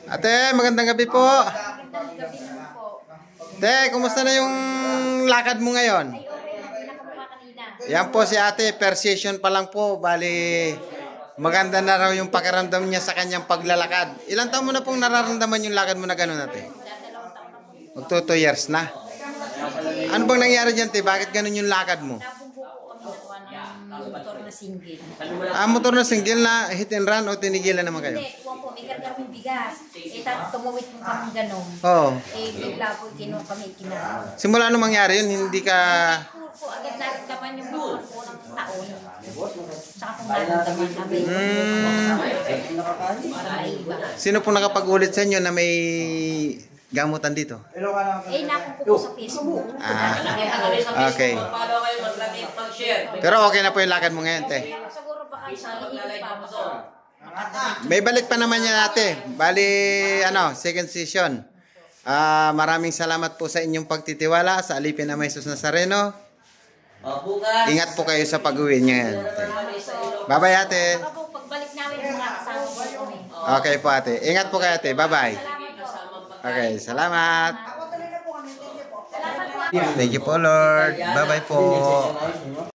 Ate, magandang gabi po. Magandang gabi naman po. Te, kumusta na yung lakad mo ngayon? Ay, okay lang. Pinakamukha kanina. Yan po si ate, per session pa lang po. Bali, maganda na raw yung pakiramdam niya sa kanyang paglalakad. Ilang taon mo na pong nararamdaman yung lakad mo na gano'n ate? Dalawang taon na po. Magto 2 years na. Ano bang nangyari dyan te? Bakit gano'n yung lakad mo? Nabunggo po kami nagawa ng motor na single. Motor na single na hit and run o tinigilan naman kayo? Hindi, kuha po. May karga kaming bigas. Tumuwit po kami gano'n. Oo. Bigla po kinuha kami kinara. Simula nung mangyari yun, hindi ka... Po, agad naramdaman yung motor po ng taon. Saka kung naramdaman namin. Para maiba. Sino po nakapag-ulit sa inyo na may gamutan dito? Nakupo po sa Facebook. Okay. Follow kayo, mag-like, mag-share. Pero okay na po yung lakad mo ngayon, te. Siguro baka isang ilig pa. May balik pa naman yan, ate. Bali, second session. Maraming salamat po sa inyong pagtitiwala sa Alipin na May Jesus Nazareno. Bukas. Ingat po kayo sa pag-uwi niya. Bye-bye, ate. Baka po pagbalik namin yung mga kasama po kami. Okay po, ate. Ingat po kayo, ate. Bye-bye. Salamat po. Okay, salamat. Salamat po. Thank you po, Lord. Bye-bye po.